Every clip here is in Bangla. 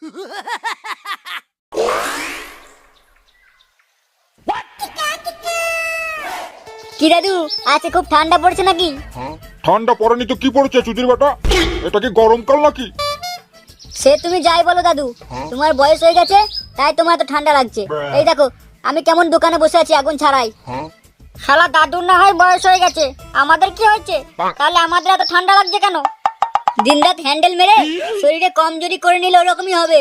কি দাদু, আজকে খুব ঠান্ডা পড়ছে নাকি? ঠান্ডা পড়েনি তো কি পড়েছে চুদির বেটা? এটা কি গরমকাল নাকি? সে তুমি যাই বলো দাদু, তোমার বয়স হয়ে গেছে তাই তোমার তো ঠান্ডা লাগছে। এই দেখো আমি কেমন দোকানে বসে আছি আগুন ছাড়াই। শালা দাদুর না হয় বয়স হয়ে গেছে, আমাদের কি হয়েছে? তাহলে আমাদের এত ঠান্ডা লাগছে কেন? দিনরাত হ্যান্ডেল মেরে শরীরে কমজোরি করে নিলে ওরকমই হবে।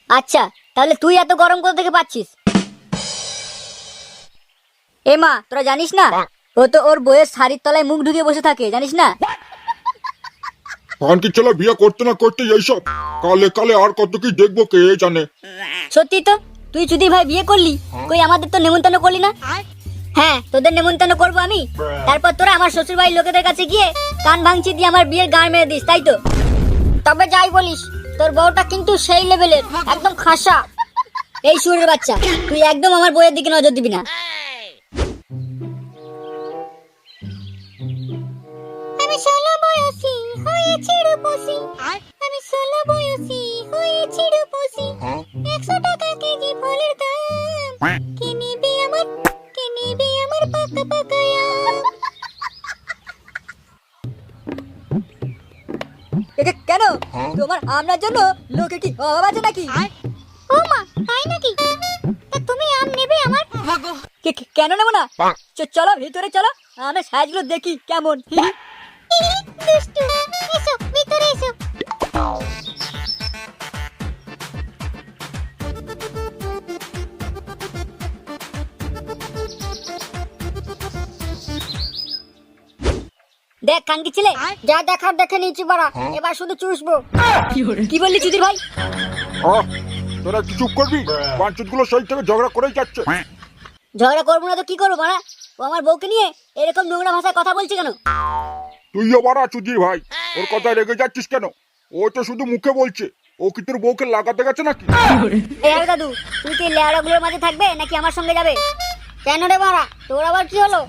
আচ্ছা তাহলে তুই এত গরম কোথা থেকে পাচ্ছিস? এ মা, তোরা জানিস না ও তো ওর বইয়ের শাড়ির তলায় মুখ ঢুকিয়ে বসে থাকে, জানিস না? কি ছেলে বিয়ে করতে না করতে এইসব কালে কালে আর কত কি দেখবো কে জানে। সত্যি তো, তুই যদি ভাই বিয়ে করলি, কই আমাদের তো নেমন্তন্ন করলি না? হ্যাঁ, তোদের নেমন্তন্ন করবো আমি, তারপর তোরা আমার শ্বশুর বাড়ির লোকেদের কাছে গিয়ে কান ভাঙচি দিয়ে আমার বিয়ের গান মেরে দিস, তাই তো? তবে যাই বলিস, তোর বউটা কিন্তু সেই লেভেলের, একদম খাসা। এই সুরের বাচ্চা, তুই একদম আমার বউয়ের দিকে নজর দিবি না। আমি 16 বয়সী হয়েছি রূপসী, আমি 16 বয়সী হয়েছি রূপসী, 100 টাকা কেজি ফলের দাম, কিনিবি আমার পাকা পাকা আম। কেন তোমার আমনার জন্য লোকে কি অভাব আছে নাকি? ও মা, তাই নাকি? তুমি আম নেবে আমার? কেন নেব না? চলো ভিতরে চলো, আমি সাইজগুলো দেখি কেমন। দুষ্টু, এসো ভিতরে এসো। দেখ কানকি ছেলে, যা দেখার দেখে নিয়েছি বাড়া, এবার শুধু চুষবো। কি বললি চুদির ভাই? তোরা কি চুপ করবি? পাঁচুতগুলো সেই থেকে ঝগড়া করেই যাচ্ছে। ঝগড়া করবো না তো কি করবো বাড়া? ও আমার বউকে নিয়ে এরকম নোংরা ভাষায় কথা বলছে কেন? তুইও বাড়া চুদির ভাই, ওর কথায় রেগে যাচ্ছিস কেন? ও তো শুধু মুখে বলছে, ও কি তোর বউকে লাগাতে গেছে নাকি? এই দাদু, তুই কি লেয়ারাগুলোর মাঝে থাকবে নাকি আমার সঙ্গে যাবে? কেন রে বাড়া, তোর আবার কি হলো?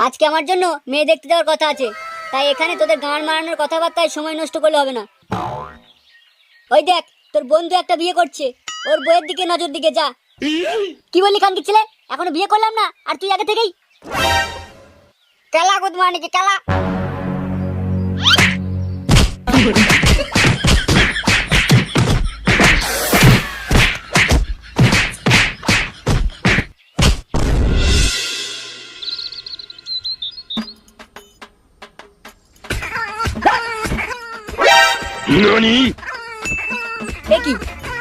আজকে আমার জন্য মেয়ে দেখতে যাওয়ার কথা আছে, তাই এখানে তোদের গান মারানোর কথাবার্তায় সময় নষ্ট করলে হবে না। ওই দেখ, তোর বন্ধু একটা বিয়ে করছে, ওর বইয়ের দিকে নজর দিকে যা। কি বললি কানকি ছেলে? এখনো বিয়ে করলাম না আর তুই আগে থেকেই কেলা গুদমা নাকি কেলা? দেখি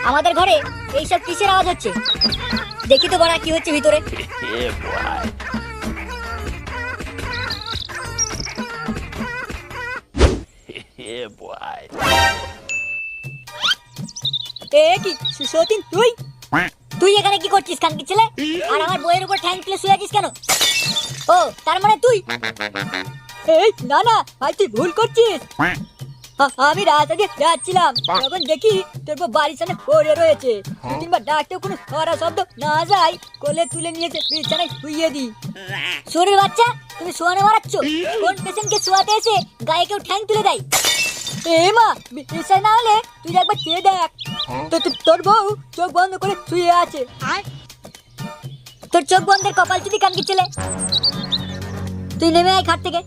আমাদের ঘরে এইসব কিসের আওয়াজ হচ্ছে? দেখি তো বড়া কি হচ্ছে ভিতরে। কি সতীন, তুই এখানে কি করছিস কানকি ছেলে? আর আমার বইয়ের উপর ঠ্যাং তুলে শুয়ে আছিস কেন? ও তার মানে তুই? এই না না ভাই, তুই ভুল করছিস। আমি রাস্তাতে যাচ্ছিলাম, তখন দেখি তোর বাড়ির সামনে পড়ে রয়েছে। কিংবা ডাকতেও কোনো সারা শব্দ না যায়, কোলে তুলে নিয়েছে বিছানায় শুইয়ে দি। শরীর বাচ্চা, তুমি শোয়ানো মারাচ্ছ? কোন পেশেন্টকে শোয়াতে এসে গায়ে কেউ ঠ্যাং তুলে দেয়? এ মা, বিশ্বাস না হলে তুই একবার চেয়ে দেখ। তোর বউ চোখ বন্ধ করে শুয়ে আছে। তোর চোখ বন্ধের কপাল চুদি কানকি ছেলে। তুই নেমে আয় খাট থেকে।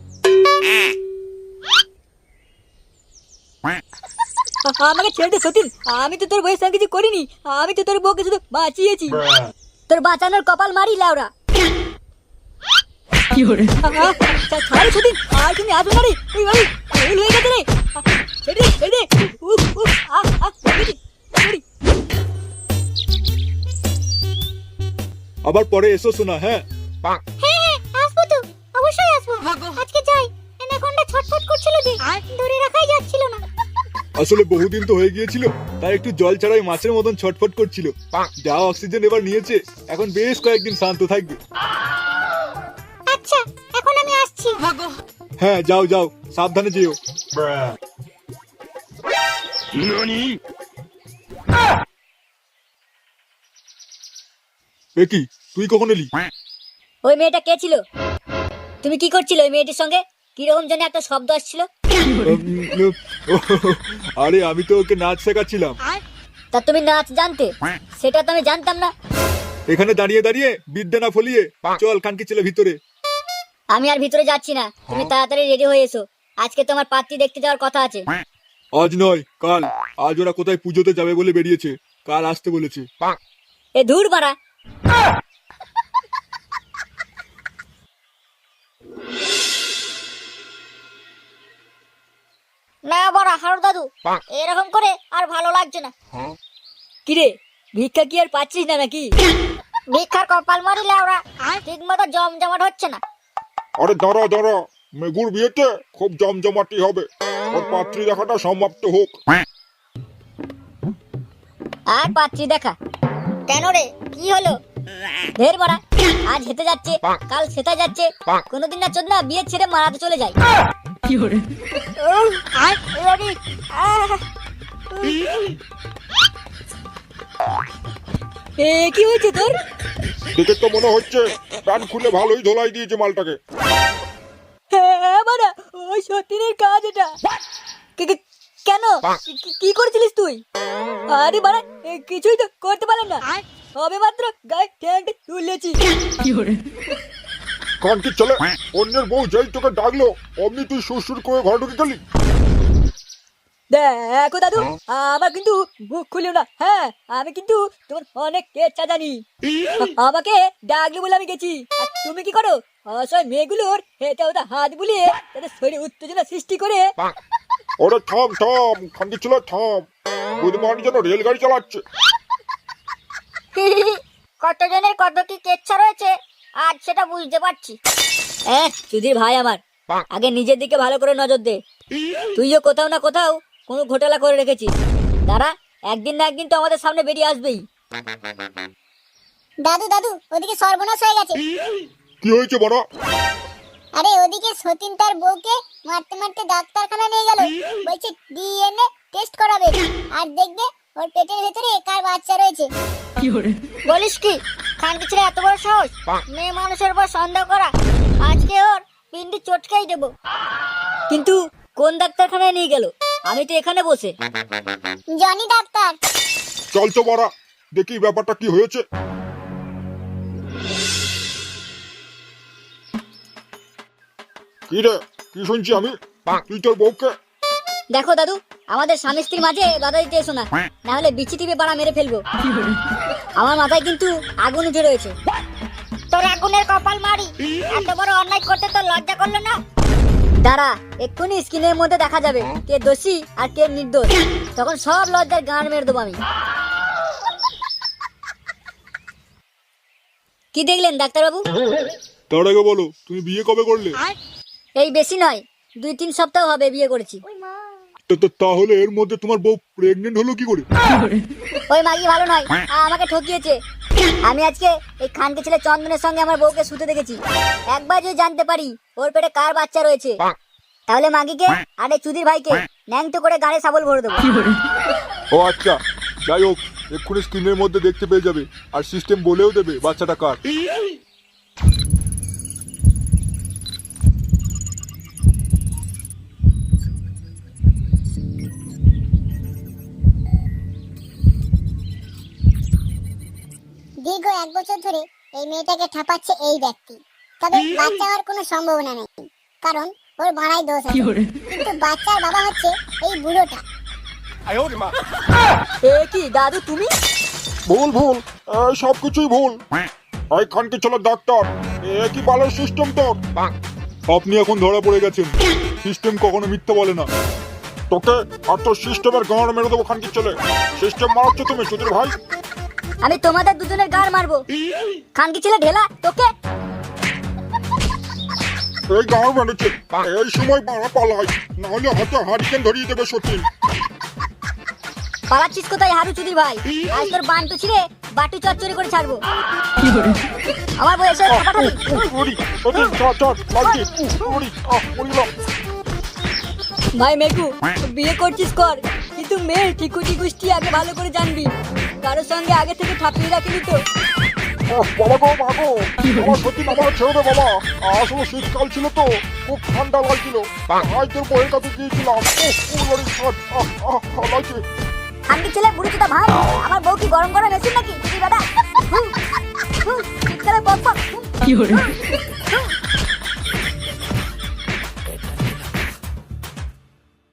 আমাকে ছেড়ে দে সতীন, আমি তো তোর বউয়ের সঙ্গে কিছু করিনি, আমি তো তোর বউকে শুধু বাঁচিয়েছি। তোর বাঁচানোর কপাল মারি লাউরা। ছাড়ি সতীন, আর তুমি আসো না রে, ওই ভুল হয়ে গেছে রে। ছেড়ে দে, ছেড়ে দে। আবার পরে এসো শোনা। হ্যাঁ হ্যাঁ আসবো তো, অবশ্যই আসবো। আজকে যাই, অ্যানাকোন্ডা ছটফট করছিল যে ধরে রাখাই যাচ্ছিল না। আসলে বহুদিন তো হয়ে গিয়েছিল, তাই একটু জল ছাড়াই মাছের মতন ছটফট করছিল। যা অক্সিজেন এবার নিয়েছে, এখন বেশ কয়েকদিন শান্ত থাকবে। আচ্ছা এখন আমি আসছি। হ্যাঁ যাও যাও, সাবধানে যেও। কি তুই কখন এলি? ওই মেয়েটা কে ছিল? তুমি কি করছিলে ওই মেয়েটির সঙ্গে? কিরকম যেন একটা শব্দ আসছিল। আরে আমি তো ওকে নাচ শেখাচ্ছিলাম। তা তুমি নাচ জানতে? সেটা তো আমি জানতাম না। এখানে দাঁড়িয়ে দাঁড়িয়ে বিদ্যা না ফলিয়ে চল কানকি ছেলে ভিতরে। আমি আর ভিতরে যাচ্ছি না, তুমি তাড়াতাড়ি রেডি হয়ে এসো, আজকে তোমার পাত্রী দেখতে যাওয়ার কথা আছে। আজ নয় কাল, আজ ওরা কোথায় পুজোতে যাবে বলে বেরিয়েছে, কাল আসতে বলেছে। এ ধুর মারা। না বড় হারু দাদু, এরকম করে আর ভালো লাগছে না। কিরে ভিক্ষা কি আর পাচ্ছিস না নাকি? ভিক্ষার কপাল মারিলে ওরা ঠিক মতো জমজমাট হচ্ছে না। আরে দাঁড়া দাঁড়া, মেঘুর বিয়েতে খুব জমজমাটি হবে, ওর পাত্রী দেখাটা সমাপ্ত হোক। আর পাত্রী দেখা কেন রে, কি হলো? ঢের মারা, আজ হেঁটে যাচ্ছে কাল সেটা যাচ্ছে, কোনোদিন না চোদ না বিয়ে ছেড়ে মারাতে চলে যায়। কি হয়েছে তোর? দেখে তো মনে হচ্ছে প্যান্ট খুলে ভালোই ধোলাই দিয়েছে মালটাকে। হ্যাঁ মারা, ওই সতীনের কাজ এটা। কেন কি করেছিলিস তুই? আরে মারা, কিছুই তো করতে পারলাম না, হবে মাত্র গায়ে ট্যাঙ্কে তুলেছি। কানকি চলে, অন্যের বউ যেই তোকে ডাকলো অমনি তুই সুর করে ঘরে ঢুকে গেলি। দেখো দাদু, আমার কিন্তু মুখ খুলিও না। হ্যাঁ, আমি কিন্তু তোমার অনেক কেচ্ছা জানি। আমাকে ডাকলে বলে আমি গেছি, আর তুমি কি করো? অসহায় মেয়েগুলোর হেতে ওটা হাত বুলিয়ে তাদের শরীরে উত্তেজনা সৃষ্টি করে। ওরে থাম থাম, কানকি চলে থাম, বুধমান যেন রেলগাড়ি চালাচ্ছে। কতজনের কত কি কেচ্ছা রয়েছে আজ সেটা বুঝতে পারছি। সুধীর ভাই আমার, আগে নিজের দিকে ভালো করে নজর দে। তুইও কোথাও না কোথাও কোনো ঘোটালা করে রেখেছিস, দাঁড়া একদিন না একদিন তো আমাদের সামনে বেরিয়ে আসবেই। দাদু দাদু, ওদিকে সর্বনাশ হয়ে গেছে। কি হয়েছে বড়? আরে ওদিকে সতীন তার বউকে মারতে মারতে ডাক্তারখানা নিয়ে গেল, বলছে ডিএনএ টেস্ট করাবে, আর দেখবে ওর পেটের ভেতরে কার বাচ্চা রয়েছে। বলিস কি? খানকি ছেলে এত বড় সাহস মেয়ে মানুষের উপর সন্দেহ করা! আজকে ওর পিন্ডি চটকাই দেব। কিন্তু কোন ডাক্তারখানায় নিয়ে গেল? আমি তো এখানে বসে। Johnny doctor. চল তো বড়া, দেখি ব্যাপারটা কি হয়েছে। কি রে, কি শুনছি আমি? তুই তোর বউকে? দেখো দাদু, আমাদের স্বামী স্ত্রীর মাঝে বাধা দিতে এসো না, না হলে বিচি টিপে পাড়া মেরে ফেলবো। আমার মাথায় কিন্তু আগুন উঠে রয়েছে। তোর আগুনের কপাল মারি, এত বড় অন্যায় করতে তোর লজ্জা করলো না? দাঁড়া, এক্ষুনি স্ক্রিনের মধ্যে দেখা যাবে কে দোষী আর কে নির্দোষ, তখন সব লজ্জার গান মেরে দেবো আমি। কি দেখলেন ডাক্তারবাবু? তার আগে বলো, তুমি বিয়ে কবে করলে? এই বেশি নয়, 2-3 সপ্তাহ হবে বিয়ে করেছি। তাহলে এর মধ্যে তোমার বউ প্রেগনেন্ট হলো কি করে? ওই মাগি ভালো নয়, আমাকে ঠকিয়েছে। আমি আজকে এই খানকে ছেলে চন্দনের সঙ্গে আমার বউকে শুতে দেখেছি। একবার যদি জানতে পারি ওর পেটে কার বাচ্চা রয়েছে, তাহলে মাগিকে আর এই চুদির ভাইকে ন্যাংটো করে গাড়ি সাবল ভরে দেবো। ও আচ্ছা, যাই হোক, এক্ষুনি স্ক্রিনের মধ্যে দেখতে পেয়ে যাবে, আর সিস্টেম বলেও দেবে বাচ্চাটা কার। দীর্ঘ 1 বছর ধরে এই মেয়েটাকে ঠাপাচ্ছে এই ব্যক্তি, তবে বাচ্চা হওয়ার কোনো সম্ভাবনা নেই, কারণ ওর ভাড়ায় দোষ আছে। কিন্তু বাচ্চার বাবা হচ্ছে এই বুড়োটা। কি দাদু তুমি? ভুল ভুল, সব কিছুই ভুল। এই খানকি ছেলে ডাক্তার, কি বালের সিস্টেম তোর? আপনি এখন ধরা পড়ে গেছেন, সিস্টেম কখনো মিথ্যা বলে না। তোকে আর তোর সিস্টেমের গাঁড় মেরে দেবো খানকি ছেলে। সিস্টেম মারাচ্ছ তুমি চুদির ভাই? আমি তোমাদের দুজনের গাড় মারবো। খানকি ছেলে ঢেলা তোকে। এই গাঁড় মেরেছে, এই সময় মারা পালাই, নাহলে হাতে হারিকেন ধরিয়ে দেবে সত্যি। পালাচ্ছিস কোথায় হারু চুদির ভাই? আজ তোর বান্টু ছিঁড়ে বাটু চচ্চড়ি করে ছাড়বো। আমার বউ এসে পাঠাবি। ভাই মেঘু, বিয়ে করছিস কর, কিন্তু মেয়ের ঠিকুটি গুষ্টি আগে ভালো করে জানবি। কারোর সঙ্গে আগে থেকে ঠাপিয়ে রাখিনি তো। বাবা গো মা গো, আমার সত্যি আমার ছেড়ে দে বাবা। আসলে শীতকাল ছিল তো, খুব ঠান্ডা লাগছিল, তাই তোর বইয়ের কাছে গিয়েছিলাম। লাগছে। খানকি ছেলে বুড়ি চুদা ভাই, আমার বউ কি গরম গরম মেশিন নাকি? তুই বেটা শীতকালে পপ পপ